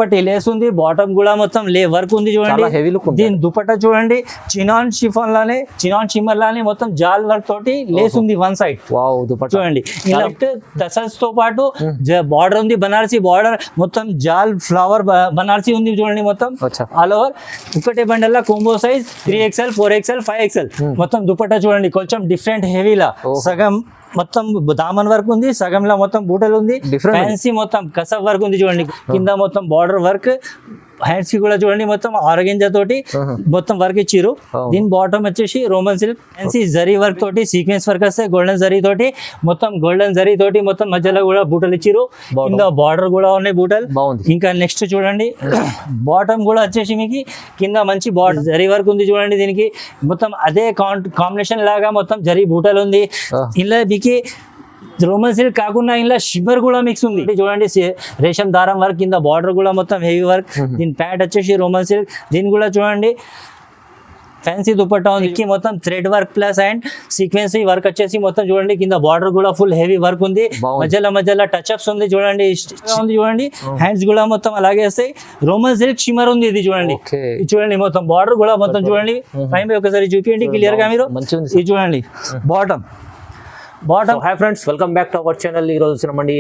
పట్టి లేస్ ఉంది, బాటమ్ కూడా మొత్తం వర్క్ ఉంది చూడండి. దీని దుపట్టా చూడండి, చినాన్ షిఫాన్ లానే, చినాన్ షిమ్మర్ లానే మొత్తం జాల్ వర్క్ తోటి లేస్ ఉంది వన్ సైడ్. చూడండి లెఫ్ట్ టసల్స్ తో పాటు బార్డర్ ఉంది, బనారసి బార్డర్ మొత్తం జాల్ ఫ్లవర్ బనారసి ఉంది చూడండి. మొత్తం ఆల్ ఓవర్ ఒకటే బండల్లా combo size 3XL 4XL 5XL మొత్తం దుపట్టా చూడండి. కొంచెం డిఫరెంట్ హెవీలా సగం మొత్తం దామన్ వర్క్ ఉంది, సగంలో మొత్తం బూటలు ఉంది, ఫ్యాన్సీ మొత్తం కసబ్ వర్క్ ఉంది చూడండి. కింద మొత్తం బార్డర్ వర్క్, హ్యాండ్స్ కి కూడా చూడండి మొత్తం ఆర్గెంజా తోటి మొత్తం వర్క్ ఇచ్చిరు. దీని బాటమ్ వచ్చేసి Roman silk fancy zari work తోటి సీక్వెన్స్ వర్క్ వస్తే గోల్డెన్ జరీ తోటి మొత్తం గోల్డెన్ జరీ తోటి మొత్తం మధ్యలో కూడా బూటలు ఇచ్చిరు. కింద బార్డర్ కూడా ఉన్నాయి బూటలు. ఇంకా నెక్స్ట్ చూడండి బాటమ్ కూడా వచ్చేసి మీకు కింద మంచి బార్డర్ జరీ వర్క్ ఉంది చూడండి. దీనికి మొత్తం అదే కాంబినేషన్ లాగా మొత్తం జరీ బూటలు ఉంది. ఇలా మీకు రోమన్ సిల్క్ కాకుండా ఇలా షిమ్మర్ కూడా మిక్స్ ఉంది చూడండి. రేషం దారం వర్క్, కింద బార్డర్ కూడా మొత్తం హెవీ వర్క్. దీని ప్యాంట్ వచ్చేసి రోమన్ సిల్క్. దీని కూడా చూడండి ఫ్యాన్సీ దుపట్టా ఉంది, మొత్తం thread work plus and sequence work వచ్చేసి మొత్తం చూడండి. కింద బార్డర్ కూడా ఫుల్ హెవీ వర్క్ ఉంది, మధ్యలో టచ్ అప్స్ ఉంది చూడండి. చూడండి హ్యాండ్స్ కూడా మొత్తం అలాగే వస్తాయి. రోమన్ సిల్క్ షిమ్మర్ ఉంది ఇది చూడండి. చూడండి మొత్తం బార్డర్ కూడా మొత్తం చూడండి. పైన ఒకసారి చూపించండి క్లియర్ గా మీరు. ఇది చూడండి bottom. Hi friends, welcome back to our channel. ఈ రోజు వచ్చినామండి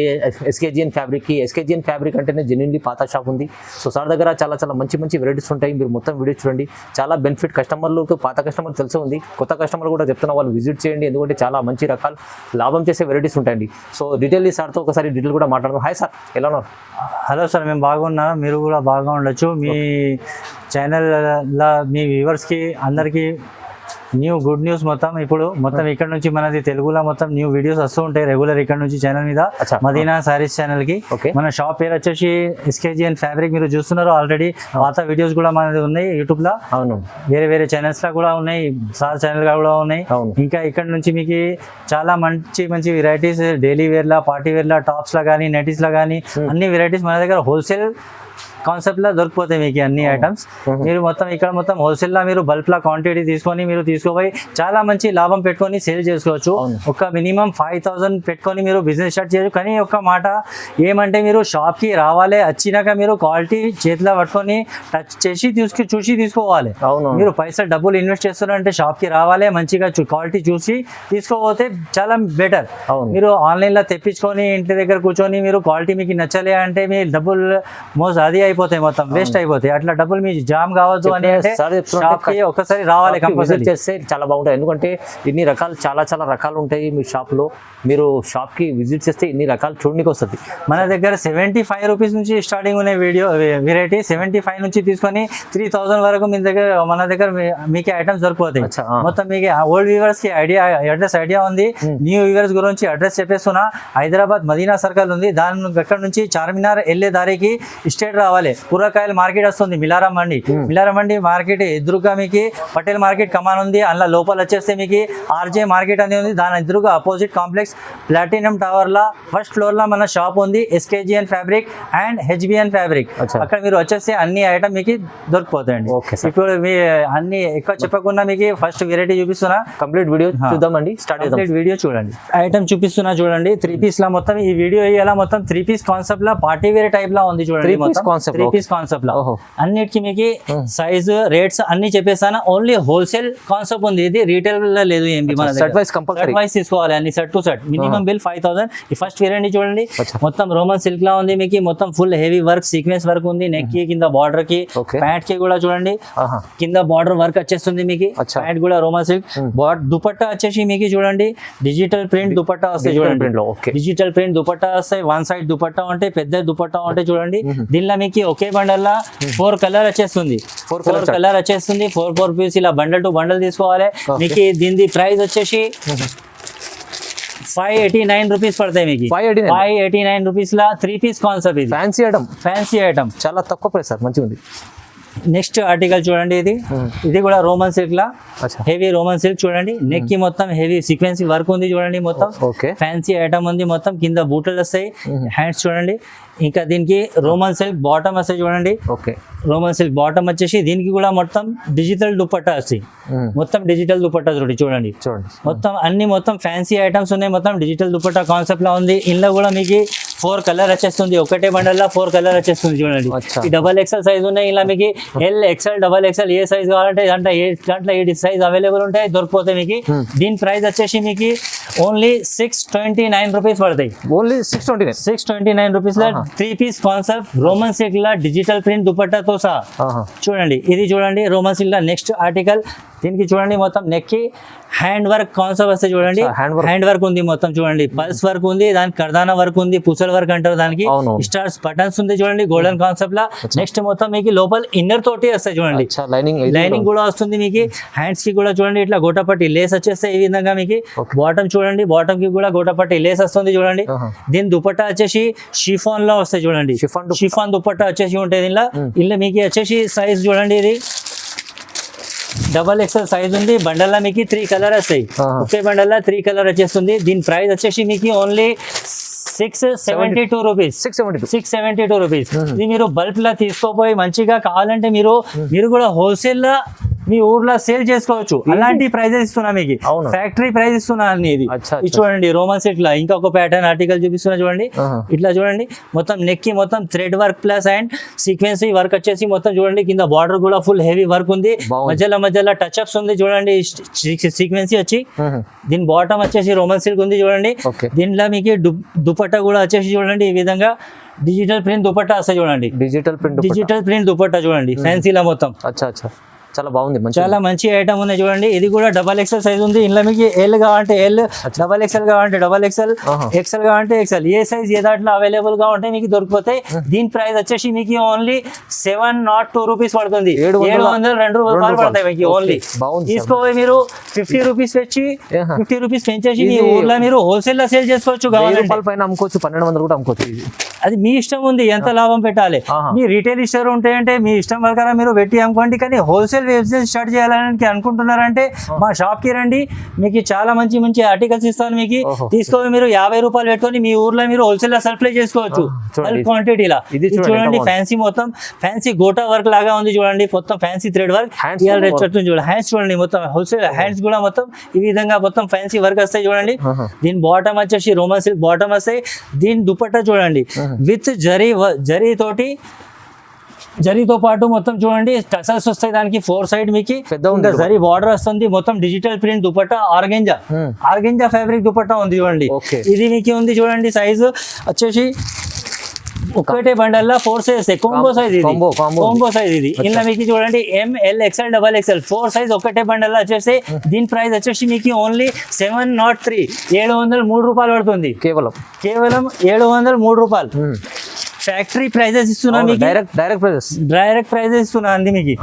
ఎస్కేజిఎన్ ఫ్యాబ్రిక్కి. ఎస్కేజిఎన్ ఫ్యాబ్రిక్ అంటేనే జెన్యూన్లీ పాత షాప్ ఉంది. సో సార్ దగ్గర చాలా మంచి వెరైటీస్ ఉంటాయి. మీరు మొత్తం వీడియో చూడండి. చాలా బెనిఫిట్ కస్టమర్లకు, పాత కస్టమర్ తెలిసే ఉంది, కొత్త కస్టమర్ కూడా చెప్తున్నా వాళ్ళు విజిట్ చేయండి. ఎందుకంటే చాలా మంచి రకాలు లాభం చేసే వెరైటీస్ ఉంటాయండి. సో డీటెయిల్ సార్తో ఒకసారి డీటెయిల్ కూడా మాట్లాడదాం. హాయ్ సార్, ఎలా ఉన్నారు? హలో సార్, మేము బాగున్నా, మీరు కూడా బాగా ఉండొచ్చు. మీ ఛానల్లో మీ వ్యూవర్స్కి అందరికీ న్యూ గుడ్ న్యూస్ మొత్తం ఇక్కడ నుంచి మనది తెలుగులో మొత్తం న్యూ వీడియోస్ వస్తూ ఉంటాయి రెగ్యులర్ ఇక్కడ నుంచి ఛానల్ మీద, మదీనా సారీస్ ఛానల్ కి. మన షాప్ పేరు వచ్చేసి ఎస్కేజిఎన్ ఫ్యాబ్రిక్. మీరు చూస్తున్నారు ఆల్రెడీ పాత వీడియోస్ కూడా మనది ఉన్నాయి యూట్యూబ్ లో. అవును, వేరే ఛానల్స్ లో కూడా ఉన్నాయి, సార్ ఛానల్ కూడా ఉన్నాయి. ఇంకా ఇక్కడ నుంచి మీకు చాలా మంచి వెరైటీస్ డైలీ వేర్ లా, పార్టీ వేర్ లా, టాప్స్ లా కానీ, నెటీస్ లా కానీ అన్ని వెరైటీస్ మన దగ్గర హోల్సేల్ కాన్సెప్ట్ లో దొరికిపోతాయి మీకు అన్ని ఐటమ్స్. మీరు ఇక్కడ మొత్తం హోల్సేల్ లా మీరు బల్క్ లా క్వాంటిటీ తీసుకొని మీరు తీసుకోపోయి చాలా మంచి లాభం పెట్టుకొని సేల్ చేసుకోవచ్చు. ఒక మినిమం 5,000 పెట్టుకొని మీరు బిజినెస్ స్టార్ట్ చేయొచ్చు. కానీ ఒక మాట ఏమంటే మీరు షాప్ కి రావాలి, వచ్చినాక మీరు క్వాలిటీ చేతిలో పట్టుకొని టచ్ చేసి చూసి తీసుకోవాలి. మీరు పైసలు డబ్బులు ఇన్వెస్ట్ చేస్తున్నారంటే షాప్ కి రావాలి, మంచిగా క్వాలిటీ చూసి తీసుకోపోతే చాలా బెటర్. మీరు ఆన్లైన్ లో తెప్పించుకొని ఇంటి దగ్గర కూర్చొని మీరు క్వాలిటీ మీకు నచ్చలే అంటే మీ డబ్బులు అది అయిపోతాయి, మొత్తం వేస్ట్ అయిపోతాయి. అట్లా డబ్బులు మీ జామ్ కావద్దు అని అంటే ఒకసారి రావాలి, కంపల్సరీ చేస్తే చాలా బాగుంటాయి. ఎందుకంటే ఇన్ని రకాలు చాలా రకాలు ఉంటాయి మీ షాప్ లో. మీరు షాప్ కి విజిట్ చేస్తే ఇన్ని రకాలు చూడడానికి వస్తుంది. మన దగ్గర 75 రూపీస్ నుంచి స్టార్టింగ్ ఉన్నాయి వెరైటీ. 75 నుంచి తీసుకొని 3,000 వరకు మన దగ్గర మీకు ఐటమ్స్ దొరికిపోతాయి. మొత్తం మీకు ఓల్డ్ వ్యూవర్స్ కి అడ్రస్ ఐడియా ఉంది. న్యూ వ్యూవర్స్ గురించి అడ్రస్ చెప్పేస్తున్నా. హైదరాబాద్ మదీనా సర్కిల్ ఉంది, దాని అక్కడ నుంచి చార్మినార్ వెళ్ళే దారికి స్టేట్ రావాలి. కూరగాయల మార్కెట్ వస్తుంది మిలారం మండి మార్కెట్ ఎదురుగా మీకు పటేల్ మార్కెట్ కమాన్ ఉంది. అందులో లోపల వచ్చేస్తే మీకు ఆర్జే మార్కెట్ అనేది ఉంది. దాని ఎదురుగా అపోజిట్ కాంప్లెక్స్ ప్లాటినం టవర్ లా ఫస్ట్ ఫ్లోర్ లా మన షాప్ ఉంది, ఎస్కేజిఎన్ ఫ్యాబ్రిక్ అండ్ హెచ్బిఎన్ ఫ్యాబ్రిక్. అక్కడ మీరు వచ్చేస్తే అన్ని ఐటమ్ మీకు దొరికిపోతాయండి. ఇప్పుడు మీ అన్ని ఎక్కువ చెప్పకుండా మీకు ఫస్ట్ వెరైటీ చూపిస్తున్నా, కంప్లీట్ వీడియో చూద్దామండి. కంప్లీట్ వీడియో చూడండి. ఐటమ్ చూపిస్తున్నా చూడండి. 3 పీస్ లా మొత్తం ఈ వీడియో ఇలా మొత్తం 3 పీస్ కాన్సెప్ట్ లా పార్టీ వేర్ టైప్ లా ఉంది చూడండి. 3 పీస్ కాన్సెప్ట్ లో అన్నిటికీ మీకు సైజ్ రేట్స్ అన్ని చెప్పేసాను. ఓన్లీ హోల్సేల్ కాన్సెప్ట్ ఉంది, ఇది రీటైల్ లో లేదు. సెట్ వైస్ తీసుకోవాలి అన్ని, set to set. Minimum bill 5,000. ఈ ఫస్ట్ వేరియంట్ చూడండి, మొత్తం రోమన్ సిల్క్ లా ఉంది మీకు. మొత్తం full heavy work, sequence work ఉంది. నెక్ కి, కింద బార్డర్ కి, ప్యాంట్ కి కూడా చూడండి కింద బార్డర్ వర్క్ వచ్చేస్తుంది మీకు. ప్యాంట్ కూడా రోమన్ సిల్క్. దుపట్టా వచ్చేసి మీకు చూడండి డిజిటల్ ప్రింట్ దుపట్టా వస్తాయి చూడండి. డిజిటల్ ప్రింట్ దుపట్టా వస్తాయి. వన్ సైడ్ దుపట్టా ఉంటే, పెద్ద దుపట్టా ఉంటే చూడండి. దీనిలో మీకు ఒకే బండల్ 4 కలర్ వచ్చేస్తుంది. 4 కలర్ వచ్చేస్తుంది. 4 పీస్ ఇలా బండల్ టు బండల్ తీసుకోవాలి. మీకు దీని ప్రైస్ వచ్చేసి 589 రూపీస్ పడతాయి మీకు. 589 రూపీస్ లా 3 పీస్ కాన్సెప్ట్. ఇది ఫ్యాన్సీ ఐటమ్ చాలా తక్కువ ప్రైస్ సార్, మంచిగా ఉంది. నెక్స్ట్ ఆర్టికల్ చూడండి, ఇది కూడా రోమన్ సిల్క్ లా హెవీ రోమన్ సిల్క్ చూడండి. నెక్ కి మొత్తం హెవీ సీక్వెన్సీ వర్క్ ఉంది చూడండి. మొత్తం ఫ్యాన్సీ ఐటమ్ ఉంది. మొత్తం కింద బూటలు వస్తాయి. హ్యాండ్స్ చూడండి ఇంకా దీనికి రోమన్ సిల్క్ బాటమ్ వస్తాయి చూడండి. ఓకే, రోమన్ సిల్క్ బాటమ్ వచ్చేసి దీనికి కూడా మొత్తం డిజిటల్ దుపట్టా వస్తాయి. మొత్తం డిజిటల్ దుపట్టా చూడండి. మొత్తం అన్ని మొత్తం ఫ్యాన్సీ ఐటమ్స్ ఉన్నాయి. మొత్తం డిజిటల్ దుపట్టా కాన్సెప్ట్ లా ఉంది. ఇందులో కూడా మీకు 4 కలర్ వచ్చేస్తుంది. ఒకటే బండల్ లా 4 కలర్ వచ్చేస్తుంది చూడండి. ఈ XXL సైజ్ ఉన్నాయి. ఇలా మీకు ఎల్ ఎక్స్ఎల్ XXL ఏ సైజ్ కావాలంటే దాంట్లో 8 సైజ్ అవైలబుల్ ఉంటాయి, దొరికిపోతాయి మీకు. దీని ప్రైస్ వచ్చేసి మీకు ఓన్లీ 629 రూపీస్ పడతాయి. ఓన్లీ 629 రూపీస్ లా 3 పీస్ కాన్సెప్ట్ రోమన్ సిల్క్ లా డిజిటల్ ప్రింట్ దుపట్టాతో సహా చూడండి. ఇది చూడండి రోమన్ సిల్క్ లా నెక్స్ట్ ఆర్టికల్. దీనికి చూడండి మొత్తం నెక్ కి హ్యాండ్ వర్క్ కాన్సెప్ట్ వస్తే చూడండి. హ్యాండ్ వర్క్ ఉంది మొత్తం చూడండి. పల్స్ వర్క్ ఉంది, దానికి కర్దానా వర్క్ ఉంది, పుసల్ వర్క్ అంటారు దానికి. స్టార్స్ బటన్స్ ఉంది చూడండి గోల్డెన్ కాన్సెప్ట్ లా. నెక్స్ట్ మొత్తం మీకు లోపల ఇన్నర్ తోటి వస్తాయి చూడండి. లైనింగ్ కూడా వస్తుంది మీకు. హ్యాండ్స్ కి కూడా చూడండి ఇట్లా గోటపట్టి లేస్ వచ్చేస్తాయి ఈ విధంగా మీకు. బాటమ్ చూడండి, బాటమ్ కి కూడా గోటపట్టి లేస్ వస్తుంది చూడండి. దీని దుపట్టా వచ్చేసి షిఫాన్ లో వస్తాయి చూడండి. షిఫాన్ దుపట్టా వచ్చేసి ఉంటాయి దీనిలో. ఇలా మీకు వచ్చేసి సైజ్ చూడండి. ఇది XXL సైజ్ ఉంది. బండల్లా మీకు 3 కలర్ వస్తాయి. ఒకే బండల్లా 3 కలర్ వచ్చేస్తుంది. దీని ప్రైస్ వచ్చేసి మీకు ఓన్లీ 672 రూపీస్. 672 రూపీస్. ఇది మీరు బల్క్ లా తీసుకోపోయి మంచిగా కావాలంటే మీరు కూడా హోల్సేల్ లా మీ ఊర్లో సేల్ చేసుకోవచ్చు. అలాంటి ప్రైజెస్ ఇస్తున్నా మీకు. ఫ్యాక్టరీ ప్రైస్ ఇస్తున్నా అన్ని. ఇది చూడండి రోమన్ సిల్క్ లా ఇంకొక ప్యాటర్న్ ఆర్టికల్ చూపిస్తున్నా చూడండి. ఇట్లా చూడండి మొత్తం నెక్ కి మొత్తం thread work plus and sequence work వచ్చేసి మొత్తం చూడండి. కింద బార్డర్ కూడా ఫుల్ హెవీ వర్క్ ఉంది. మధ్యలో టచ్ అప్స్ ఉంది చూడండి. సీక్వెన్సీ వచ్చి దీని బాటమ్ వచ్చేసి రోమన్ సిల్క్ ఉంది చూడండి. దీనిలో మీకు దుపట్టా కూడా వచ్చేసి చూడండి ఈ విధంగా డిజిటల్ ప్రింట్ దుపట్టా వస్తాయి చూడండి. డిజిటల్ ప్రింట్ దుపట్టా చూడండి ఫ్యాన్సీలా మొత్తం. చాలా బాగుంది, చాలా మంచి ఐటమ్ ఉంది చూడండి. ఇది కూడా XXL సైజ్ ఉంది. ఇందులో మీకు ఎల్ కావాలంటే ఎల్, XXL కావాలంటే XXL, ఎక్స్ఎల్ కావాలంటే ఎక్స్ఎల్, ఏ సైజ్ ఏ దాంట్లో అవైలబుల్ గా ఉంటే మీకు దొరికిపోతాయి. దీని ప్రైస్ వచ్చేసి మీకు ఓన్లీ 702 రూపీస్ పడుతుంది. 702 రూపాయలు పడతాయి మీకు ఓన్లీ. తీసుకోవాలి మీరు 50 రూపీస్ పెంచి 50 రూపీస్ పెంచేసి మీ ఊర్లో మీరు హోల్సేల్ లో సేల్ చేసుకోవచ్చు. పైన అమ్ముకోవచ్చు, 1200 కూడా అమ్ముకోవచ్చు. అది మీ ఇష్టం ఉంది ఎంత లాభం పెట్టాలి. మీ రీటైల్ స్టోర్ ఉంటాయంటే మీ ఇష్టం ప్రకారం మీరు పెట్టి అమ్ముకోండి. కానీ హోల్సేల్ బిజినెస్ స్టార్ట్ చేయాలని అనుకుంటున్నారంటే మా షాప్ కి రండి. మీకు చాలా మంచి ఆర్టికల్స్ ఇస్తాను మీకు. తీసుకొని మీరు 50 రూపాయలు పెట్టుకొని మీ ఊర్లో మీరు హోల్సేల్ లో సప్లై చేసుకోవచ్చు క్వాంటిటీలా. ఇది చూడండి ఫ్యాన్సీ మొత్తం ఫ్యాన్సీ గోటా వర్క్ లాగా ఉంది చూడండి. మొత్తం ఫ్యాన్సీ థ్రెడ్ వర్క్. చూడండి హ్యాండ్స్ చూడండి మొత్తం హోల్సేల్ హ్యాండ్స్ కూడా మొత్తం ఈ విధంగా మొత్తం ఫ్యాన్సీ వర్క్ వస్తాయి చూడండి. దీని బాటమ్ వచ్చేసి రోమన్ సిల్క్ బాటమ్ వస్తాయి. దీని దుపట్టా చూడండి విత్ జరీతో పాటు మొత్తం చూడండి టసల్స్ వస్తాయి. దానికి 4 సైడ్ మీకు పెద్ద జరీ బార్డర్ వస్తుంది. మొత్తం digital print dupatta organza fabric dupatta ఉంది చూడండి. ఇది మీకు ఉంది చూడండి. సైజు వచ్చేసి ఒకటే బండల్లా 4 సైజ్ కాంబో సైజ్. ఇది కాంబో సైజ్. ఇది ఇలా మీకు చూడండి ML XL XXL 4 సైజ్ ఒకటే బండల్లా వచ్చేసి. దీని ప్రైస్ వచ్చేసి మీకు ఓన్లీ 703 703 రూపాయలు పడుతుంది. కేవలం 703 రూపాయలు. ఫ్యాక్టరీ ప్రైజెస్ ఇస్తున్నా మీకు. డైరెక్ట్ ప్రైజెస్ ఇస్తున్నా అంది మీకు.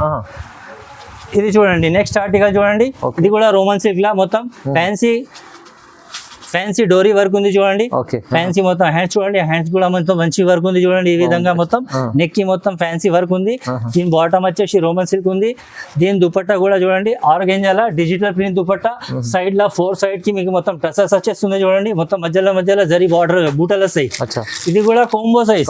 ఇది చూడండి నెక్స్ట్ ఆర్టికల్ చూడండి. ఇది కూడా రోమన్ సిల్క్ లా మొత్తం ఫ్యాన్సీ డోరీ వర్క్ ఉంది చూడండి. ఫ్యాన్సీ మొత్తం హ్యాండ్స్ చూడండి. హ్యాండ్స్ కూడా మొత్తం మంచి వర్క్ ఉంది చూడండి. ఈ విధంగా మొత్తం నెక్ కి మొత్తం ఫ్యాన్సీ వర్క్ ఉంది. దీని బాటమ్ వచ్చేసి రోమన్ సిల్క్ ఉంది. దీని దుపట్టా కూడా చూడండి ఆర్గెంజాలా డిజిటల్ ప్రింట్ దుపట్టా. సైడ్ లా 4 సైడ్ కి మీకు మొత్తం టసల్స్ వచ్చేస్తుంది చూడండి. మొత్తం మధ్యలో జరీ బార్డర్ బూటలు వస్తాయి. ఇది కూడా combo size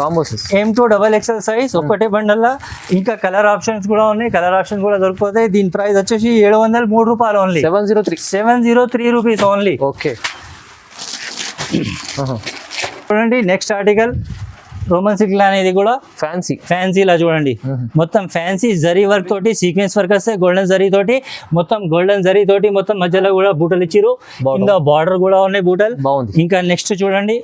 M2 XXL size ఒకటే బండల్లా. ఇంకా కలర్ ఆప్షన్స్ కూడా ఉన్నాయి. కలర్ ఆప్షన్స్ కూడా దొరికిపోతాయి. దీని ప్రైస్ వచ్చేసి 703 రూపాయలు ఓన్లీ. 703 rupees only. చూడండి నెక్స్ట్ ఆర్టికల్ రోమన్ సిల్క్ అనేది కూడా ఫ్యాన్సీలా చూడండి. మొత్తం ఫ్యాన్సీ జరీ వర్క్ తోటి సీక్వెన్స్ వర్క్ వస్తే గోల్డెన్ జరీ తోటి మొత్తం మధ్యలో కూడా బూటలు ఇచ్చిరు. కింద బార్డర్ కూడా ఉన్నాయి బూటలు. ఇంకా నెక్స్ట్ చూడండి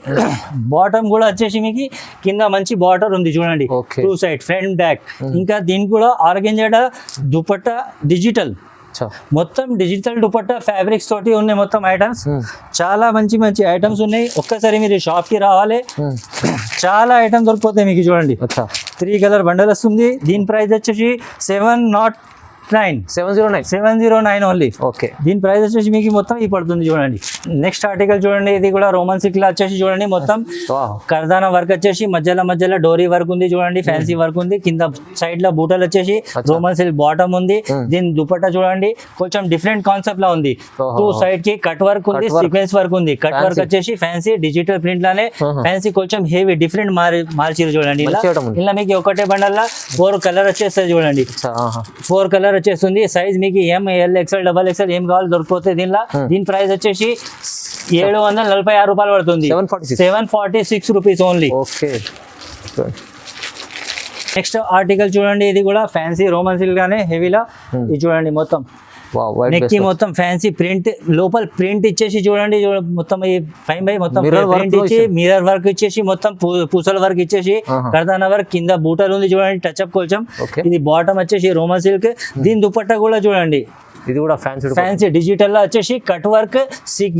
బాటమ్ కూడా వచ్చేసి మీకు కింద మంచి బార్డర్ ఉంది చూడండి. 2 సైడ్ ఫ్రంట్ బ్యాక్. ఇంకా దీనికి కూడా ఆర్గెంజా దుపట్టా డిజిటల్ మొత్తం డిజిటల్ దుపట్టా ఫ్యాబ్రిక్స్ తోటి ఉన్నాయి మొత్తం ఐటమ్స్. చాలా మంచి ఐటమ్స్ ఉన్నాయి. ఒక్కసారి మీరు షాప్ కి రావాలి. చాలా ఐటమ్ దొరికిపోతాయి మీకు చూడండి. 3 కలర్ బండల్ వస్తుంది. దీని ప్రైస్ వచ్చేసి 709 ఓన్లీ. ఓకే, దీని ప్రైస్ వచ్చేసి మీకు మొత్తం ఈ పడుతుంది చూడండి. నెక్స్ట్ ఆర్టికల్ చూడండి, ఇది కూడా రోమన్ సిల్క్ లా వచ్చేసి చూడండి మొత్తం కర్దానా వర్క్ వచ్చేసి మధ్యలో డోరీ వర్క్ ఉంది చూడండి, ఫ్యాన్సీ వర్క్ ఉంది, కింద సైడ్ లో బూటలు వచ్చేసి రోమన్ సిల్క్ బాటమ్ ఉంది. దీని దుపట్టా చూడండి కొంచెం డిఫరెంట్ కాన్సెప్ట్ లా ఉంది. టూ సైడ్ కి కట్ వర్క్ ఉంది, సీక్వెన్స్ వర్క్ ఉంది. కట్ వర్క్ వచ్చేసి ఫ్యాన్సీ డిజిటల్ ప్రింట్ లానే ఫ్యాన్సీ కొంచెం హెవీ డిఫరెంట్ మార్చిరు చూడండి. ఇలా మీకు ఒకటే బండల్ 4 కలర్ వచ్చేస్తుంది చూడండి, 4 కలర్ వచ్చేస్తుంది. సైజ్ మీకు ML XL XXL ఏం కావాలి దొరికిపోతే దీనిలో. దీని ప్రైస్ వచ్చేసి 746 రూపాయలు పడుతుంది, 746 rupees only. Okay, next article చూడండి, ఇది కూడా ఫ్యాన్సీ రోమన్ సిల్క్ గానే హెవీలా. ఇది చూడండి మొత్తం నెక్ కి మొత్తం ఫ్యాన్సీ ప్రింట్, లోపల ప్రింట్ ఇచ్చేసి చూడండి మొత్తం ఈ 5x మొత్తం ప్రింట్ ఇచ్చి మిర్రర్ వర్క్ ఇచ్చేసి మొత్తం పూసల వర్క్ ఇచ్చేసి కర్దానా వర్క్, కింద బూటలు ఉంది చూడండి టచ్ అప్ కొంచెం. ఇది బాటమ్ వచ్చేసి రోమన్ సిల్క్. దీని దుపట్టా కూడా చూడండి, ఇది కూడా ఫ్యాన్సీ డిజిటల్ లో వచ్చేసి కట్ వర్క్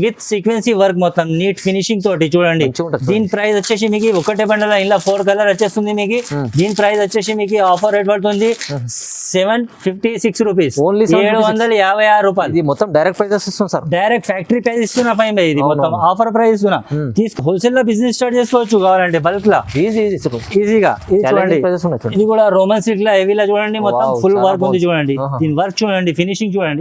విత్ సీక్వెన్సీ వర్క్ మొత్తం నీట్ ఫినిషింగ్ తోటి చూడండి. దీని ప్రైస్ వచ్చేసి మీకు ఒకటే బండల ఇలా 4 కలర్ వచ్చేస్తుంది మీకు. దీని ప్రైస్ వచ్చేసి మీకు ఆఫర్ రేట్ పడుతుంది 756 రూపీస్, 756 రూపాయలు. ఇది మొత్తం డైరెక్ట్ ప్రైస్ ఇస్తున్నా సార్, డైరెక్ట్ ఫ్యాక్టరీ ప్రైస్ ఇస్తున్నా. ఫైన్ బై ఇది మొత్తం ఆఫర్ ప్రైస్ ఇస్తున్నా. హోల్సేల్ లో బిజినెస్ స్టార్ట్ చేసుకోవచ్చు కావాలంటే బల్క్ లా ఈజీగా. ఇది చూడండి, ఇది కూడా రోమన్ సిల్క్ లా హెవీలా చూడండి మొత్తం ఫుల్ వర్క్ ఉంది చూడండి. దీని వర్క్ చూడండి, ఫినిషింగ్ చూడండి.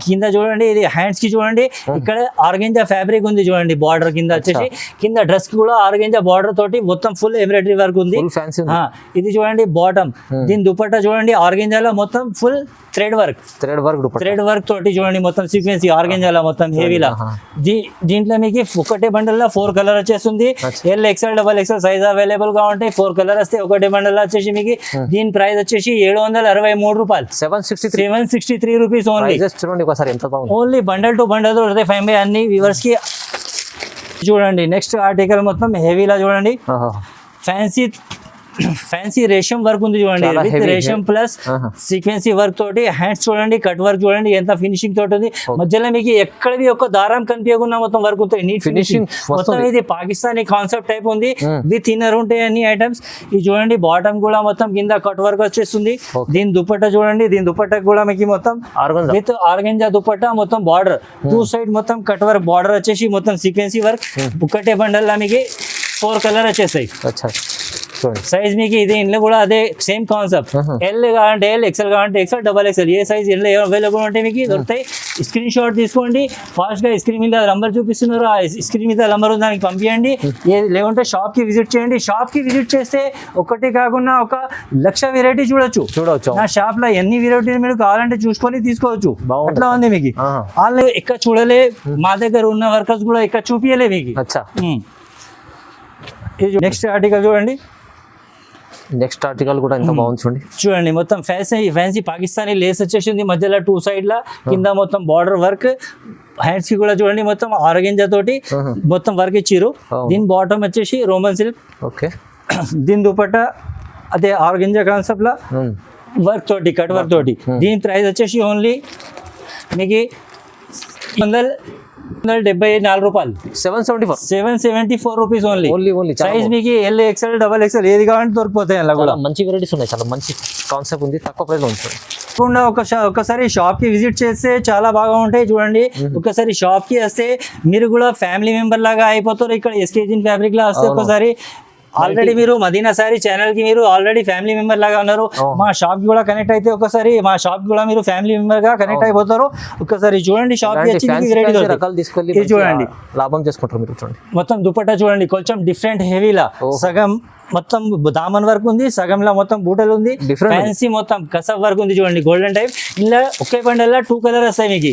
కింద చూడండి, ఇది హ్యాండ్స్ కి చూడండి ఇక్కడ ఆర్గెంజా ఫ్యాబ్రిక్ ఉంది చూడండి. బార్డర్ కింద వచ్చేసి కింద డ్రెస్ కి కూడా ఆర్గెంజా బార్డర్ తోటి మొత్తం ఫుల్ ఎంబ్రాయిడరీ వర్క్ ఉంది. ఇది చూడండి బాటమ్. దీని దుపట్టా చూడండి ఆర్గెంజాలో మొత్తం ఫుల్ థ్రెడ్ వర్క్ తోటి చూడండి మొత్తం సీక్వెన్స్ ఆర్గెంజాలో మొత్తం హెవీలా. దీంట్లో మీకు ఒకటే బండల్ 4 కలర్ వచ్చేస్తుంది. L XL XXL size available గా ఉంటాయి. 4 కలర్ వస్తే ఒకటే బండల్ వచ్చేసి మీకు. దీని ప్రైస్ వచ్చేసి 763 రూపాయలు, 763 రూపీస్ ఓన్లీ. చూడండి ఒకసారి ఎంత బాగుంది. ఓన్లీ బండల్ టు బండల్ దొరుకుతాయి 5x అన్ని వ్యూవర్స్ కి. చూడండి నెక్స్ట్ ఆర్టికల్ మొత్తం హెవీలా చూడండి, ఫ్యాన్సీ రేషం వర్క్ ఉంది చూడండి, విత్ రేషం ప్లస్ సీక్వెన్సీ వర్క్ తోటి. హ్యాండ్స్ చూడండి, కట్ వర్క్ చూడండి ఎంత ఫినిషింగ్ తోటి ఉంది. మధ్యలో మీకు ఎక్కడవి ఒక దారం కనిపించకుండా మొత్తం వర్క్ ఉంటుంది, నీట్ ఫినిషింగ్ మొత్తం. ఇది పాకిస్తానీ కాన్సెప్ట్ టైప్ ఉంది, విత్ ఇన్నర్ ఉంటాయి అన్ని ఐటమ్స్. ఇది చూడండి బాటమ్ కూడా మొత్తం కింద కట్ వర్క్ వచ్చేస్తుంది. దీని దుపట్టా చూడండి, దీని దుపట్టా కూడా మీకు మొత్తం విత్ ఆర్గెంజా దుపట్టా మొత్తం బార్డర్ 2 సైడ్ మొత్తం కట్ వర్క్ బార్డర్ వచ్చేసి మొత్తం సీక్వెన్సీ వర్క్. ఒకటే బండల్ మీకు 4 కలర్ వచ్చేస్తాయి. సైజ్ మీకు ఇది ఇంట్లో కూడా అదే సేమ్ కాన్సెప్ట్. L కావాలంటే L, XL కావాలంటే XL, XXL ఏ సైజ్ ఇంట్లో అవైలబుల్ ఉంటే మీకు దొరుకుతాయి. స్క్రీన్ షాట్ తీసుకోండి ఫాస్ట్ గా. స్క్రీన్ మీద నంబర్ చూపిస్తున్నారు, ఆ స్క్రీన్ మీద నంబర్ ఉంది దానికి పంపించండి. లేకుంటే షాప్ కి విజిట్ చేయండి. షాప్ కి విజిట్ చేస్తే ఒకటి కాకుండా 1,00,000 వెరైటీ చూడొచ్చు. నా షాప్ లో ఎన్ని వెరైటీలు మీరు కావాలంటే చూసుకొని తీసుకోవచ్చు. అట్లా ఉంది మీకు. వాళ్ళు ఎక్కడ చూడలే, మా దగ్గర ఉన్న వర్కర్స్ కూడా ఎక్కడ చూపించలే మీకు. నెక్స్ట్ ఆర్టికల్ చూడండి, నెక్స్ట్ ఆర్టికల్ కూడా ఎంత బాగుంది చూడండి మొత్తం ఫ్యాన్సీ పాకిస్తానీ లేస్ వచ్చేసింది మధ్యలో 2 సైడ్ లా. కింద మొత్తం బార్డర్ వర్క్, హ్యాండ్స్ కి కూడా చూడండి మొత్తం ఆర్గెంజా తోటి మొత్తం వర్క్ ఇచ్చిర్రు. దీని బాటమ్ వచ్చేసి రోమన్ సిల్క్. ఓకే, దీని దుపట్టా అదే ఆర్గెంజా కాన్సెప్ట్ లా వర్క్ తోటి కట్ వర్క్ తోటి. దీని ప్రైస్ వచ్చేసి ఓన్లీ మీకు 774 రూపాయలు, 774 రూపీస్ ఓన్లీ. సైజ్ మీకు L XL XXL ఏది కావాలంటే దొరికిపోతాయి. అలా కూడా మంచి వెరైటీస్ ఉన్నాయి, చాలా మంచి కాన్సెప్ట్ ఉంది, తక్కువ ప్రైస్ లో ఉంటుంది. ఒకసారి షాప్ కి విజిట్ చేస్తే చాలా బాగా ఉంటాయి చూడండి. ఒకసారి షాప్ కి వస్తే మీరు కూడా ఫ్యామిలీ మెంబర్ లాగా అయిపోతారు. ఇక్కడ SKG ఫ్యాబ్రిక్ లా వస్తే ఒకసారి ఆల్రెడీ మీరు మదీనా సారీ ఛానల్ కి మీరు ఆల్రెడీ ఫ్యామిలీ మెంబర్ లాగా ఉన్నారు. మా షాప్ కి కూడా కనెక్ట్ అయితే ఒకసారి మా షాప్ కి కూడా మీరు ఫ్యామిలీ మెంబర్ గా కనెక్ట్ అయిపోతారు. ఒకసారి చూడండి షాప్ కి వచ్చి చూడండి లాభం చేసుకుంటారు మీరు. చూడండి మొత్తం దుపట్టా చూడండి కొంచెం డిఫరెంట్ హెవీలా, సగం మొత్తం దామన్ వర్క్ ఉంది, సగంలో మొత్తం బూటలు ఉంది. ఫ్యాన్సీ మొత్తం కసబ్ వర్క్ ఉంది చూడండి, గోల్డెన్ టైప్. ఇలా ఒకే బండల్లో 2 కలర్ వస్తాయి మీకు.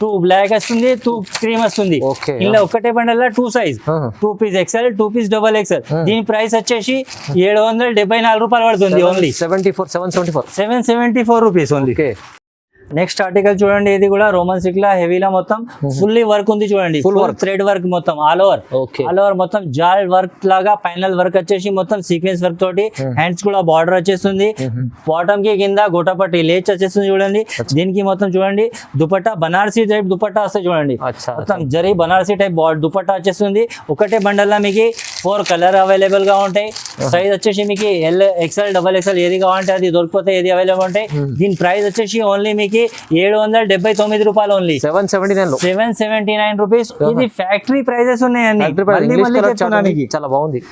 2 బ్లాక్ వస్తుంది, 2 క్రీమ్ వస్తుంది. ఇలా ఒకటే బండల్లో 2 size, 2 piece XL, 2 piece XXL. దీని ప్రైస్ వచ్చేసి 774 రూపాయలు పడుతుంది only. 774 rupees only. Next article చూడండి, ఇది కూడా రోమన్ సిల్క్ లా హెవీలా మొత్తం ఫుల్లీ వర్క్ ఉంది చూడండి. ఫుల్ వర్క్ థ్రెడ్ వర్క్ మొత్తం ఆల్ ఓవర్ మొత్తం జాల్ వర్క్ లాగా ఫైనల్ వర్క్ వచ్చేసి మొత్తం సీక్వెన్స్ వర్క్ తోటి. హ్యాండ్స్ కూడా బార్డర్ వచ్చేస్తుంది. బాటమ్ కి కింద గోటపట్టి లేచ్ వచ్చేస్తుంది చూడండి. దీనికి మొత్తం చూడండి దుపట్టా బనారసీ టైప్ దుపట్టా వస్తాయి చూడండి. మొత్తం జరీ బనారసీ టైప్ దుపట్టా వచ్చేస్తుంది. ఒకటే బండల్లా మీకు 4 కలర్ అవైలబుల్ గా ఉంటాయి. సైజ్ వచ్చేసి మీకు ఎల్ ఎక్స్ఎల్ డబల్ ఎక్స్ఎల్ ఏది కావాలంటే అది దొరికిపోతే ఏది అవైలబుల్ ఉంటాయి. దీని ప్రైస్ వచ్చేసి ఓన్లీ మీకు 779 రూపాయలు ఓన్లీ 779 రూపీస్. ఇది ఫ్యాక్టరీ ప్రైజెస్ ఉన్నాయండి. చాలా బాగుంది.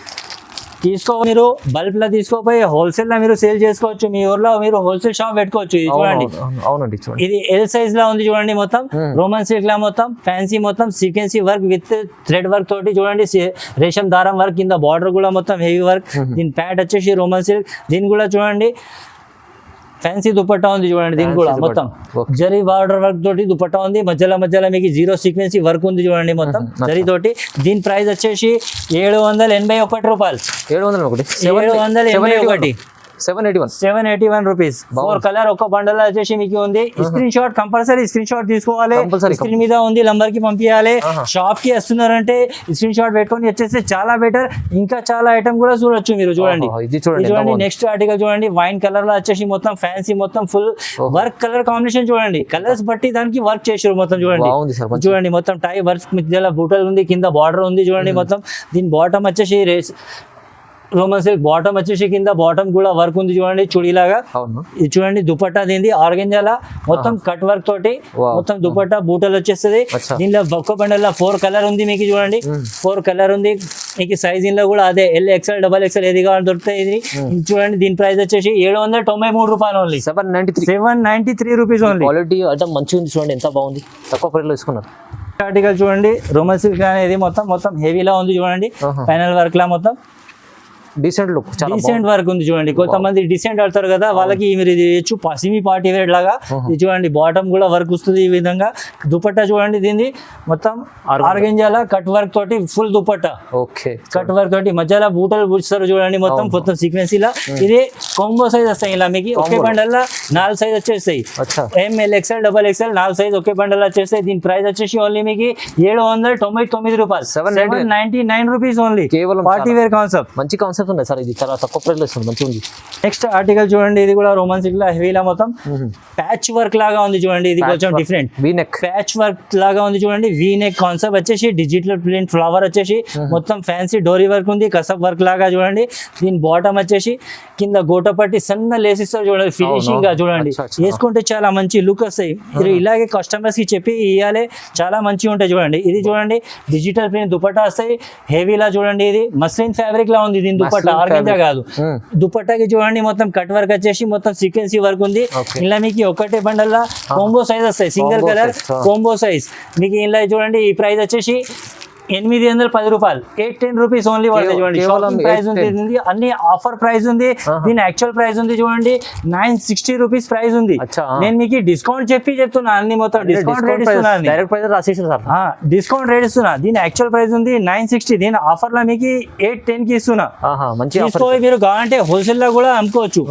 తీసుకో మీరు బల్బ్ లా తీసుకోపోయి హోల్సేల్ లా మీరు సేల్ చేసుకోవచ్చు. మీ ఊర్లో మీరు హోల్సేల్ షాప్ పెట్టుకోవచ్చు. ఇది చూడండి. అవునండి చూడండి. ఇది ఎల్ సైజ్ లా ఉంది చూడండి. మొత్తం రోమన్ సిల్క్ లా మొత్తం ఫ్యాన్సీ మొత్తం సీక్వెన్సీ వర్క్ విత్ థ్రెడ్ వర్క్ తోటి చూడండి. రేషం దారం వర్క్ కింద బార్డర్ కూడా మొత్తం హెవీ వర్క్. దీని ప్యాడ్ వచ్చేసి రోమన్ సిల్క్. దీని కూడా చూడండి ఫ్యాన్సీ దుపట్టా ఉంది చూడండి. దీని కూడా మొత్తం జరీ బార్డర్ వర్క్ తోటి దుపట్టా ఉంది. మధ్యలో మీకు 0 సీక్వెన్సీ వర్క్ ఉంది చూడండి మొత్తం జరీ తోటి. దీని ప్రైస్ వచ్చేసి 781 రూపాయలు. 781 781 రూపీస్. 4 కలర్ ఒక బండల్ వచ్చేసి మీకు ఉంది. Screen shot compulsory screen shot తీసుకోవాలి. స్క్రీన్ మీద ఉంది నంబర్ కి పంపించాలి. షాప్ కి వస్తున్నారంటే స్క్రీన్ షాట్ పెట్టుకొని వచ్చేస్తే చాలా బెటర్. ఇంకా చాలా ఐటమ్ కూడా చూడొచ్చు మీరు. చూడండి చూడండి నెక్స్ట్ ఆర్టికల్ చూడండి. వైన్ కలర్ లో వచ్చేసి మొత్తం ఫ్యాన్సీ మొత్తం ఫుల్ వర్క్ కలర్ కాంబినేషన్ చూడండి. కలర్స్ బట్టి దానికి వర్క్ చేసారు మొత్తం చూడండి. చూడండి మొత్తం టై వర్క్ మధ్యలో బూటల్ ఉంది, కింద బార్డర్ ఉంది చూడండి మొత్తం. దీని బాటమ్ వచ్చేసి రోమన్ సిల్క్ బాటమ్ వచ్చేసి కింద బాటమ్ కూడా వర్క్ ఉంది చూడండి చుడీలాగా. ఇది చూడండి దుపట్టా దీనిది ఆర్గెంజాలా మొత్తం కట్ వర్క్ తోటి మొత్తం దుపట్టా బూటలు వచ్చేస్తుంది. దీనిలో ఒక్క బండల్ 4 కలర్ ఉంది మీకు చూడండి. 4 కలర్ ఉంది మీకు. సైజ్ ఇంట్లో కూడా అదే ఎల్ ఎక్స్ఎల్ డబల్ ఎక్స్ఎల్ ఏది కావాలి దొరుకుతాయి. ఇది చూడండి. దీని ప్రైస్ వచ్చేసి 793 రూపాయలు only. 793 rupees only. Quality item మంచిగా ఉంది చూడండి. ఎంత బాగుంది. తక్కువ ప్రైస్ లో తీసుకున్నారు. ఆర్టికల్ చూడండి. రోమన్ సిల్క్ అనేది మొత్తం హెవీలా ఉంది చూడండి. ప్యానల్ వర్క్ లా మొత్తం డీసెంట్ లుక్, డీసెంట్ వర్క్ ఉంది చూడండి. కొంతమంది డీసెంట్ ఆడతారు కదా వాళ్ళకి మీరు ఇది చేయొచ్చు. సిమీ పార్టీ వేర్ లాగా ఇది చూడండి. బాటమ్ కూడా వర్క్ వస్తుంది ఈ విధంగా. దుపట్టా చూడండి. దీన్ని మొత్తం ఆర్గెంజాలా కట్ వర్క్ తోటి full dupatta. Okay cut work తోటి మధ్యలో బూటలు పూస్తారు చూడండి మొత్తం సీక్వెన్స్ ఇలా. ఇది కాంబో సైజ్ వస్తాయి ఇలా మీకు. ఒకే బండల్ 4 సైజ్ వచ్చేస్తాయి. M L XL double XL 4 size ఒకే బండల్ వచ్చేస్తాయి. దీని ప్రైస్ వచ్చేసి ఓన్లీ మీకు 799 రూపాయలు. 799 rupees only. Party wear concept. మంచి కాన్సెప్ట్ ఉంది సార్. ఇది చాలా తక్కువ ప్రైస్ లో వస్తుంది. మంచిగా ఉంది. నెక్స్ట్ ఆర్టికల్ చూడండి. ఇది కూడా రోమన్ సిల్క్ లా హెవీలా మొత్తం ప్యాచ్ వర్క్ లాగా ఉంది చూడండి. ఇది కొంచెం డిఫరెంట్ ప్యాచ్ వర్క్ లాగా ఉంది చూడండి. వీ నెక్ కాన్సెప్ట్ వచ్చేసి డిజిటల్ ప్రింట్ ఫ్లవర్ వచ్చేసి మొత్తం ఫ్యాన్సీ డోరీ వర్క్ ఉంది. కసబ్ వర్క్ లాగా చూడండి. దీని బాటమ్ వచ్చేసి కింద గోటపట్టి సన్న లేసిస్తారు చూడండి. ఫినిషింగ్ గా చూడండి. వేసుకుంటే చాలా మంచి లుక్ వస్తాయి. మీరు ఇలాగే కస్టమర్స్ కి చెప్పి ఇవ్వాలి. చాలా మంచిగా ఉంటాయి చూడండి. ఇది చూడండి డిజిటల్ ప్రింట్ దుపట్టా వస్తాయి హెవీలా చూడండి. ఇది మస్లిన్ ఫ్యాబ్రిక్ లా ఉంది. దీని దుపట్టా ఆర్గెంజా కాదు. దుపట్టాకి చూడండి మొత్తం కట్ వర్క్ వచ్చేసి మొత్తం సీక్వెన్సీ వర్క్ ఉంది. ఇలా మీకు ఒకటే బండల్ కోంబో సైజ్ వస్తాయి. సింగిల్ కలర్ కోంబో సైజ్ మీకు ఇలా చూడండి. ఈ ప్రైస్ వచ్చేసి 810 రూపాయలు. 810 రూపీస్ ఓన్లీ పడుతుంది చూడండి. షాపింగ్ ప్రైస్ ఉంది. అన్ని ఆఫర్ ప్రైస్ ఉంది. దీని యాక్చువల్ ప్రైస్ ఉంది చూడండి 960 రూపీస్ ప్రైస్ ఉంది. నేను మీకు డిస్కౌంట్ చెప్తున్నా. అన్ని మొత్తం డిస్కౌంట్ రేట్ ఇస్తున్నా. డైరెక్ట్ ప్రైస్ రాసేసారు సార్. డిస్కౌంట్ రేట్ ఇస్తున్నా. దీని యాక్చువల్ ప్రైస్ ఉంది 960. దీని ఆఫర్ లో మీకు 810 కి ఇస్తున్నా. తీసుకోవాలి. మీరు కావాలంటే హోల్సేల్ లో కూడా అమ్ముకోవచ్చు.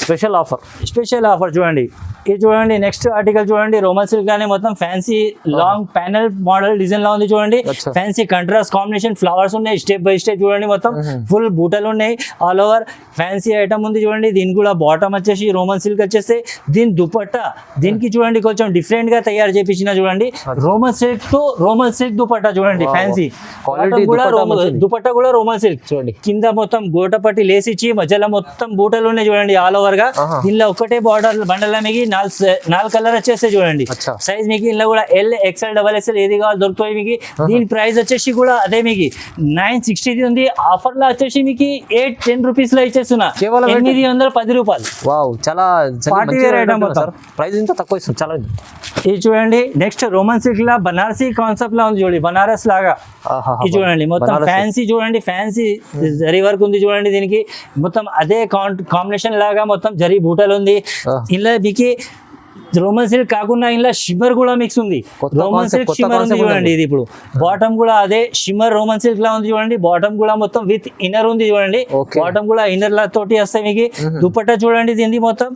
స్పెషల్ ఆఫర్ చూడండి. ఇది చూడండి. నెక్స్ట్ ఆర్టికల్ చూడండి. రోమన్ సిల్క్ గానే మొత్తం fancy long panel model design లా ఉంది చూడండి. ఫ్యాన్సీ కంట్రాస్ట్ కాంబినేషన్ ఫ్లవర్స్ ఉన్నాయి. స్టెప్ బై స్టెప్ చూడండి. మొత్తం ఫుల్ బూటలు ఉన్నాయి. ఆల్ ఓవర్ ఫ్యాన్సీ ఐటమ్ ఉంది చూడండి. దీని కూడా బాటమ్ వచ్చేసి రోమన్ సిల్క్ వచ్చేస్తే దీని దుపట్టా దీనికి చూడండి కొంచెం డిఫరెంట్ గా తయారు చేపించిన చూడండి. రోమన్ సిల్క్ దుపట్టా చూడండి. ఫ్యాన్సీ దుపట్టా కూడా రోమన్ సిల్క్ చూడండి. కింద మొత్తం గోటపట్టి లేసిచ్చి మధ్యలో మొత్తం బూటలు ఉన్నాయి చూడండి. ఆల్ ఓవర్ గా దీనిలో ఒకటే బార్డర్ బండల్ మీకు 4 కలర్ వచ్చేస్తే చూడండి. సైజ్ మీకు ఇందులో కూడా ఎల్ ఎక్స్ఎల్ డబల్ ఎక్స్ఎల్ ఏది కావాలి దొరుకుతాయి మీకు. దీని ప్రైస్ వచ్చేసి కూడా అదే మీకు 960 ఉంది. ఆఫర్ లో వచ్చేసి మీకు 810 రూపీస్ లో ఇచ్చేస్తున్నా. 810 రూపాయలు. చాలా పార్టీ వేర్ ఐటమ్. ప్రైస్ ఇంకా తక్కువ ఇస్తుంది చాలా. ఇది చూడండి. నెక్స్ట్ రోమన్ సిల్క్ లా బనారసీ కాన్సెప్ట్ లా ఉంది చూడండి. బనారస్ లాగా ఇది చూడండి. మొత్తం ఫ్యాన్సీ చూడండి. ఫ్యాన్సీ జరీ వర్క్ ఉంది చూడండి. దీనికి మొత్తం అదే కాంబినేషన్ లాగా మొత్తం జరీ బూటలు ఉంది. ఇలా మీకు రోమన్ సిల్క్ కాకుండా ఇలా షిమ్మర్ కూడా మిక్స్ ఉంది. రోమన్ సిల్క్ షిమ్మర్ ఉంది చూడండి. ఇది ఇప్పుడు బాటమ్ కూడా అదే షిమ్మర్ రోమన్ సిల్క్ లా ఉంది చూడండి. బాటమ్ కూడా మొత్తం విత్ ఇన్నర్ ఉంది చూడండి. బాటమ్ కూడా ఇన్నర్ లా తోటి వస్తాయి మీకు. దుపట్టా చూడండి. దీనికి మొత్తం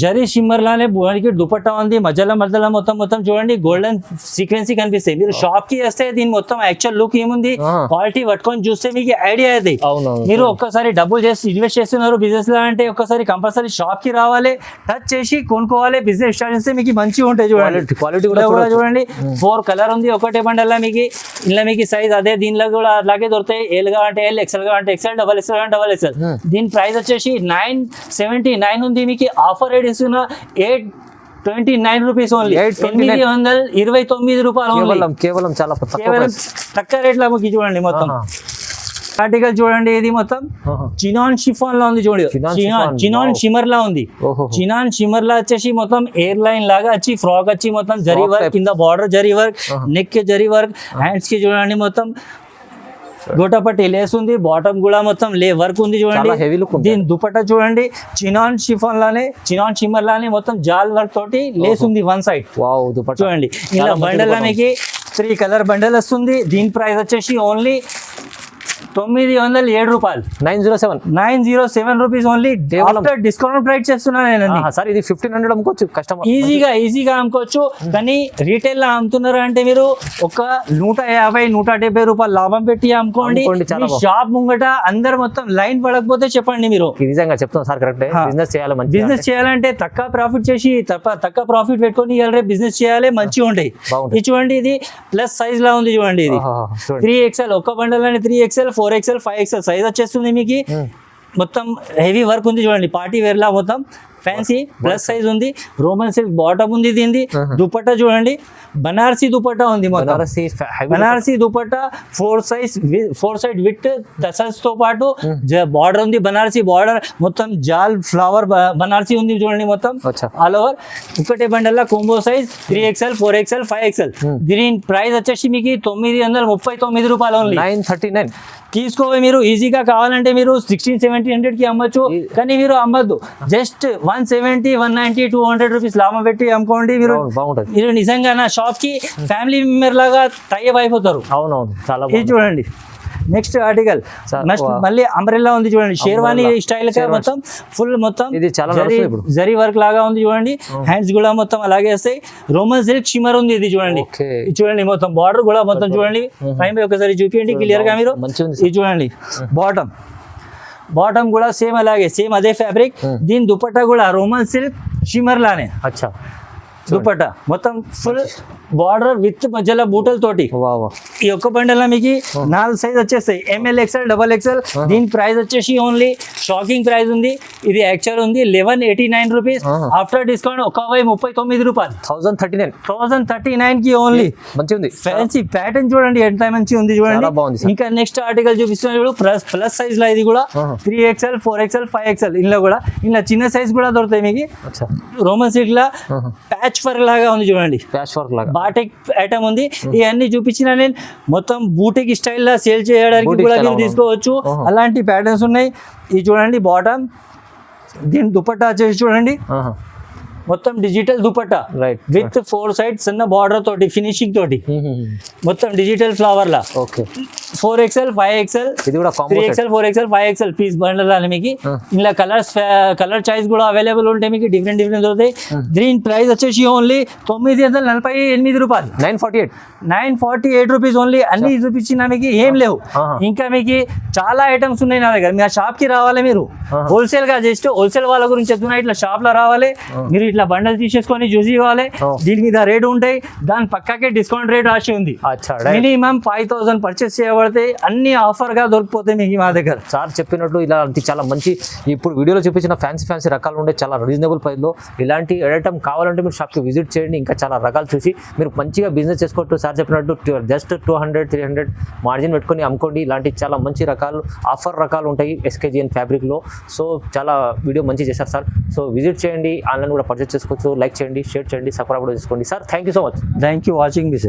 జరీ షిమ్మర్ లానే మనకి దుపట్టా ఉంది, మధ్యలో మొత్తం చూడండి గోల్డెన్ సీక్వెన్సీ కనిపిస్తాయి. మీరు షాప్ కి వస్తే దీని మొత్తం యాక్చువల్ లుక్ ఏముంది, క్వాలిటీ పట్టుకొని చూస్తే మీకు ఐడియా అవుతాయి. మీరు ఒక్కసారి డబ్బులు చేసి ఇన్వెస్ట్ చేస్తున్నారు బిజినెస్ లో అంటే ఒక్కసారి కంపల్సరీ షాప్ కి రావాలి, టచ్ చేసి కొనుక్కోవాలి, బిజినెస్ స్టార్ట్ చేస్తే మీకు మంచిగా ఉంటాయి. చూడండి క్వాలిటీ కూడా చూడండి, 4 కలర్ ఉంది ఒకటే బండల్లా మీకు. ఇలా మీకు సైజ్ అదే దీనిలో కూడా అలాగే దొరుకుతాయి. ఎల్ గా అంటే ఎల్, ఎక్సెల్ గా అంటే ఎక్సెల్, డబల్ ఎక్సెల్ అంటే డబల్ ఎక్సెల్. దీని ప్రైస్ వచ్చేసి 979 ఉంది. మీకు ఆఫర్ రేట్ ఇస్తున్నా 829 రూపీస్ ఓన్లీ. 829 రూపాయలు కేవలం చాలా తక్కువ రేట్ లో మీకు చూడండి. మొత్తం ఆర్టికల్ చూడండి, ఇది మొత్తం చినాన్ షిఫాన్ లా ఉంది. చూడండి చినాన్ షిమర్ లా ఉంది. చినాన్ షిమర్ లా వచ్చేసి మొత్తం ఎయిర్ లైన్ లాగా వచ్చి ఫ్రాక్ వచ్చి మొత్తం జరీ వర్క్, కింద బార్డర్ జరీ వర్క్, నెక్ కి జరీ వర్క్, హ్యాండ్స్ కి చూడండి మొత్తం గోటపట్టి లేస్ ఉంది. బాటమ్ కూడా మొత్తం వర్క్ ఉంది. చూడండి దీని దుపట్టా చూడండి, చినాన్ షిఫాన్ లానే చినాన్ షిమర్ లానే మొత్తం జాల్ వర్క్ తోటి లేస్ ఉంది వన్ సైడ్. చూడండి ఇలా బండల్ మీకు 3 కలర్ బండల్ వస్తుంది. దీని ప్రైస్ వచ్చేసి ఓన్లీ 907 రూపాయలు. 907 రూపీస్ ఓన్లీ. డిస్కౌంట్ ప్రైస్ చేస్తున్నా నేను. సార్ ఇది 1500 అమ్ముకోవచ్చు కస్టమర్ ఈజీగా అమ్ముకోవచ్చు. కానీ రీటైల్ లో అమ్ముతున్నారు అంటే మీరు ఒక 150-170 రూపాయలు లాభం పెట్టి అమ్ముకోండి. షాప్ ముంగట అందరు మొత్తం లైన్ పడకపోతే చెప్పండి. మీరు నిజంగా చెప్తాం సార్, కరెక్ట్. బిజినెస్ చేయాలంటే తక్కువ ప్రాఫిట్ చేసి తక్కువ ప్రాఫిట్ పెట్టుకొని బిజినెస్ చేయాలి, మంచిగా ఉంటాయి. ఇది చూడండి, ఇది ప్లస్ సైజ్ లా ఉంది. చూడండి ఇది 3XL, ఒక బండల్ అని 3XL, 4XL, 5XL సైజ్ వచ్చేస్తుంది మీకు. మొత్తం హెవీ వర్క్ ఉంది. చూడండి పార్టీ వేర్ లా మొత్తం ఫ్యాన్సీ ప్లస్ సైజ్ ఉంది. రోమన్ సిల్క్ బాటమ్ ఉంది. దీనిది దుపట్టా చూడండి, బనారసీ దుపట్టా ఉంది. Banarasi dupatta 4 side with tassels తో పాటు బార్డర్ ఉంది. బనారసీ బార్డర్ మొత్తం జాల్ ఫ్లవర్ బనారసీ ఉంది. చూడండి మొత్తం ఆల్ ఓవర్. ఒకటే బండల్లా combo size 3XL, 4XL, 5XL. దీని ప్రైస్ వచ్చేసి మీకు 939 రూపాయలు ఓన్లీ. 939 తీసుకోవాలి. మీరు ఈజీగా కావాలంటే మీరు 1600-1700 కి అమ్మచ్చు. కానీ మీరు అమ్మద్దు, జస్ట్ 170, 190, 200 రూపీస్ లాభం పెట్టి అమ్ముకోండి. మీరు నిజంగా నా షాప్ కి ఫ్యామిలీ మెంబర్ లాగా టైప్ అయిపోతారు. అవునవును, చాలా ఇది చూడండి. నెక్స్ట్ ఆర్టికల్ మళ్ళీ అంబ్రెల్లా ఉంది. చూడండి షేర్వాణి స్టైల్ గా మొత్తం ఫుల్ మొత్తం జరీ వర్క్ లాగా ఉంది. చూడండి హ్యాండ్స్ కూడా మొత్తం అలాగే వస్తాయి. రోమన్ సిల్క్ షిమర్ ఉంది. ఇది చూడండి, ఇది చూడండి మొత్తం బార్డర్ కూడా మొత్తం చూడండి. పైన ఒకసారి చూపించండి క్లియర్ గా మీరు. ఇది చూడండి బాటమ్ కూడా సేమ్ అలాగే, సేమ్ అదే ఫ్యాబ్రిక్. దీని దుపట్టా కూడా రోమన్ సిల్క్ షిమర్ లానే దుపట్టా మొత్తం ఫుల్ బార్డర్ విత్ మధ్యలో బూటల్ తోటి. ఈ ఒక్క బండల్ మీకు 4 సైజ్ వచ్చేస్తాయి, ML, XL, XXL. దీని ప్రైస్ వచ్చేసి ఓన్లీ షాకింగ్ ప్రైస్ ఉంది. ఇది యాక్చువల్ ఉంది 1189 రూపీస్. ఆఫ్టర్ డిస్కౌంట్ 1,039 రూపాయలు. 1039 కి ఓన్లీ. మంచిగా ఫ్యాన్సీ ప్యాటర్న్ చూడండి ఎంత మంచిగా ఉంది. చూడండి ఇంకా నెక్స్ట్ ఆర్టికల్ చూపిస్తున్నాడు ప్లస్ సైజ్ లా. ఇది కూడా 3XL, 4XL, 5XL. ఇందులో కూడా ఇలా చిన్న సైజ్ కూడా దొరుకుతాయి మీకు. రోమన్ సిల్క్ లా ప్యాచ్ వర్క్ లాగా ఉంది. చూడండి ప్యాచ్ వర్క్ లాగా బాటిక్ ఐటమ్ ఉంది. ఇవన్నీ చూపించిన నేను మొత్తం బూటిక్ స్టైల్ లా సేల్ చేయడానికి కూడా మీరు తీసుకోవచ్చు. అలాంటి ప్యాటర్న్స్ ఉన్నాయి. ఇది చూడండి బాటమ్. దీని దుపట్టా వచ్చేసి చూడండి మొత్తం డిజిటల్ దుపట్టా విత్ 4 సైడ్ చిన్న బార్డర్ తోటి ఫినిషింగ్ తోటి మొత్తం డిజిటల్ ఫ్లవర్ లా. 4XL, 5XL, 3XL, 4XL, 5XL piece bundle అని మీకు. ఇలా కలర్ చాయిస్ కూడా అవైలబుల్ ఉంటాయి మీకు, డిఫరెంట్ దొరుకుతాయి. దీని ప్రైస్ వచ్చేసి ఓన్లీ 948 రూపాయలు. 948 రూపీస్ ఓన్లీ. అన్ని చూపించిన మీకు ఏం లేవు. ఇంకా మీకు చాలా ఐటమ్స్ ఉన్నాయి నా దగ్గర. మీ షాప్ కి రావాలి మీరు. హోల్సేల్ గా జస్ట్ హోల్సేల్ వాళ్ళ గురించి చెప్తున్నా. ఇట్లా షాప్ లో రావాలి మీరు, ఇట్లా బండల్ తీసేసుకొని చూసి ఇవ్వాలి. దీని మీద రేట్ ఉంటాయి, దాని పక్కాకే డిస్కౌంట్ రేట్ రాసి ఉంది. మినిమం 5000 పర్చేస్ చేయబడితే అన్ని ఆఫర్ గా దొరికిపోతాయి మీకు మా దగ్గర. సార్ చెప్పినట్టు ఇలాంటి చాలా మంచి ఇప్పుడు వీడియోలో చూపించిన ఫ్యాన్సీ రకాలు ఉండే చాలా రీజనబుల్ ప్రైస్ లో. ఇలాంటి ఐటమ్ కావాలంటే మీరు షాప్ కి విజిట్ చేయండి. ఇంకా చాలా రకాలు చూసి మీరు మంచిగా బిజినెస్ చేసుకోవచ్చు. సార్ చెప్పినట్టు జస్ట్ 200-300 మార్జిన్ పెట్టుకొని అమ్ముకోండి. ఇలాంటి చాలా మంచి రకాలు ఆఫర్ రకాలు ఉంటాయి SKGN ఫ్యాబ్రిక్ లో. సో చాలా వీడియో మంచి చేశారు సార్. సో విజిట్ చేయండి, ఆన్లైన్ కూడా పర్చేస్ చేసుకోవచ్చు. లైక్ చేయండి, షేర్ చేయండి, సబ్స్క్రైబ్ కూడా చేసుకోండి. Sir thank you so much. Thank you watching this.